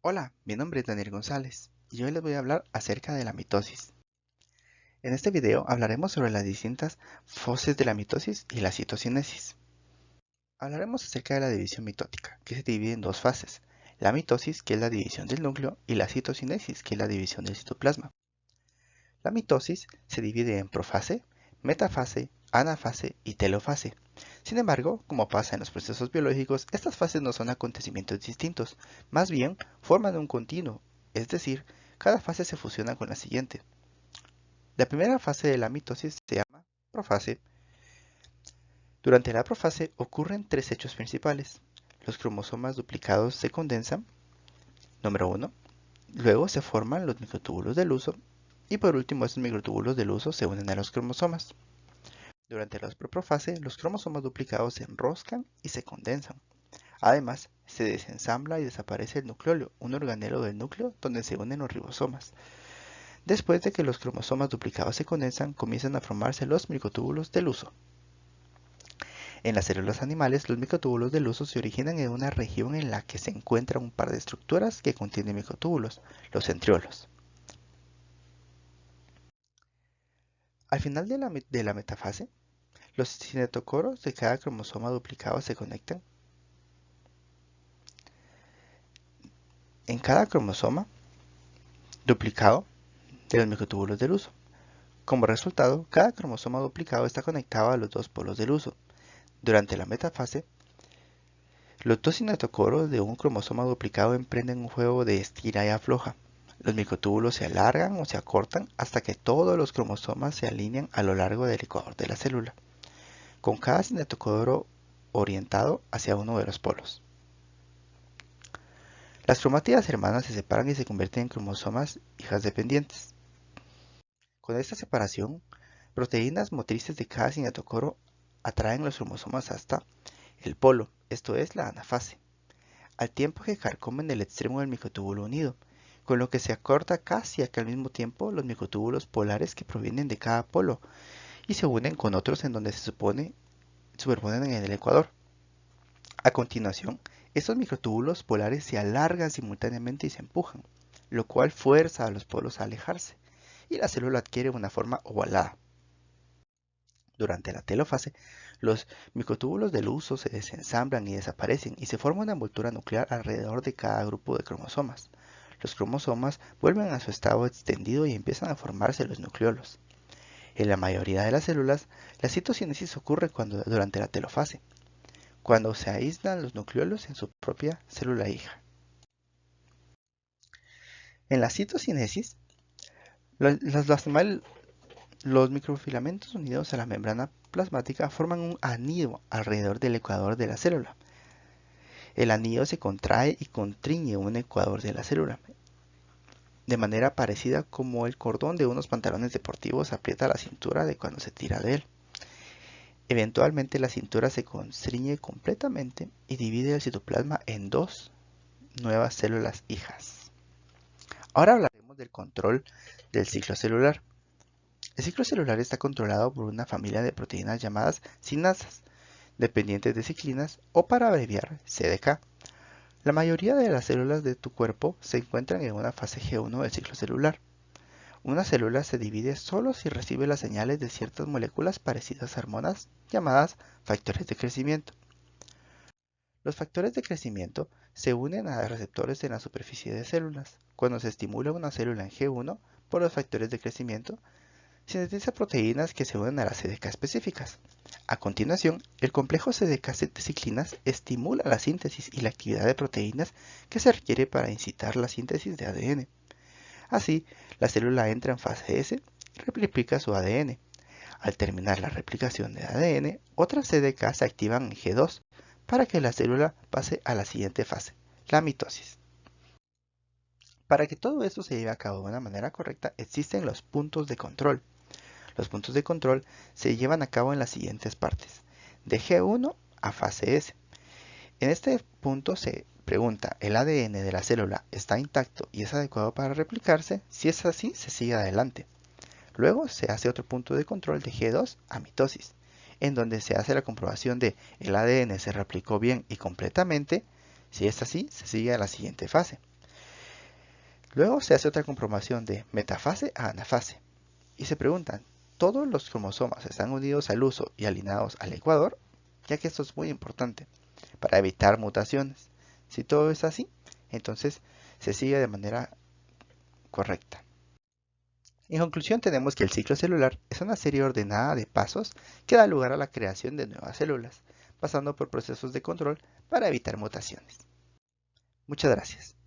Hola, mi nombre es Daniel González y hoy les voy a hablar acerca de la mitosis. En este video hablaremos sobre las distintas fases de la mitosis y la citocinesis. Hablaremos acerca de la división mitótica, que se divide en dos fases: la mitosis, que es la división del núcleo, y la citocinesis, que es la división del citoplasma. La mitosis se divide en profase, metafase, anafase y telofase. Sin embargo, como pasa en los procesos biológicos, estas fases no son acontecimientos distintos, más bien forman un continuo, es decir, cada fase se fusiona con la siguiente. La primera fase de la mitosis se llama profase. Durante la profase ocurren tres hechos principales. Los cromosomas duplicados se condensan, número uno. Luego se forman los microtúbulos del uso y por último estos microtúbulos del uso se unen a los cromosomas. Durante la profase, los cromosomas duplicados se enroscan y se condensan. Además, se desensambla y desaparece el nucleolo, un organelo del núcleo donde se unen los ribosomas. Después de que los cromosomas duplicados se condensan, comienzan a formarse los microtúbulos del uso. En las células animales, los microtúbulos del uso se originan en una región en la que se encuentran un par de estructuras que contienen microtúbulos, los centriolos. Al final de la metafase, los cinetocoros de cada cromosoma duplicado se conectan. En cada cromosoma duplicado de los microtúbulos del uso. Como resultado, cada cromosoma duplicado está conectado a los dos polos del uso. Durante la metafase, los dos cinetocoros de un cromosoma duplicado emprenden un juego de estira y afloja. Los microtúbulos se alargan o se acortan hasta que todos los cromosomas se alinean a lo largo del ecuador de la célula, con cada cinetocoro orientado hacia uno de los polos. Las cromátidas hermanas se separan y se convierten en cromosomas hijas dependientes. Con esta separación, proteínas motrices de cada cinetocoro atraen los cromosomas hasta el polo, esto es la anafase, al tiempo que carcomen el extremo del microtúbulo unido, con lo que se acorta casi al mismo tiempo los microtúbulos polares que provienen de cada polo y se unen con otros en donde se superponen en el ecuador. A continuación, estos microtúbulos polares se alargan simultáneamente y se empujan, lo cual fuerza a los polos a alejarse, y la célula adquiere una forma ovalada. Durante la telofase, los microtúbulos del uso se desensamblan y desaparecen y se forma una envoltura nuclear alrededor de cada grupo de cromosomas. Los cromosomas vuelven a su estado extendido y empiezan a formarse los nucleolos. En la mayoría de las células, la citocinesis ocurre durante la telofase, cuando se aíslan los nucleolos en su propia célula hija. En la citocinesis, los microfilamentos unidos a la membrana plasmática forman un anillo alrededor del ecuador de la célula. El anillo se contrae y constriñe un ecuador de la célula, de manera parecida como el cordón de unos pantalones deportivos aprieta la cintura de cuando se tira de él. Eventualmente la cintura se constriñe completamente y divide el citoplasma en dos nuevas células hijas. Ahora hablaremos del control del ciclo celular. El ciclo celular está controlado por una familia de proteínas llamadas cinasas, dependientes de ciclinas o para abreviar CDK. La mayoría de las células de tu cuerpo se encuentran en una fase G1 del ciclo celular. Una célula se divide solo si recibe las señales de ciertas moléculas parecidas a hormonas llamadas factores de crecimiento. Los factores de crecimiento se unen a receptores en la superficie de células. Cuando se estimula una célula en G1 por los factores de crecimiento, sintetiza proteínas que se unen a las CDK específicas. A continuación, el complejo CDK de ciclinas estimula la síntesis y la actividad de proteínas que se requiere para incitar la síntesis de ADN. Así, la célula entra en fase S y replica su ADN. Al terminar la replicación de ADN, otras CDK se activan en G2 para que la célula pase a la siguiente fase, la mitosis. Para que todo esto se lleve a cabo de una manera correcta, existen los puntos de control. Los puntos de control se llevan a cabo en las siguientes partes: de G1 a fase S. En este punto se pregunta, ¿el ADN de la célula está intacto y es adecuado para replicarse? Si es así, se sigue adelante. Luego se hace otro punto de control de G2 a mitosis, en donde se hace la comprobación de el ADN se replicó bien y completamente. Si es así, se sigue a la siguiente fase. Luego se hace otra comprobación de metafase a anafase y se preguntan, ¿todos los cromosomas están unidos al uso y alineados al ecuador? Ya que esto es muy importante para evitar mutaciones. Si todo es así, entonces se sigue de manera correcta. En conclusión, tenemos que el ciclo celular es una serie ordenada de pasos que da lugar a la creación de nuevas células, pasando por procesos de control para evitar mutaciones. Muchas gracias.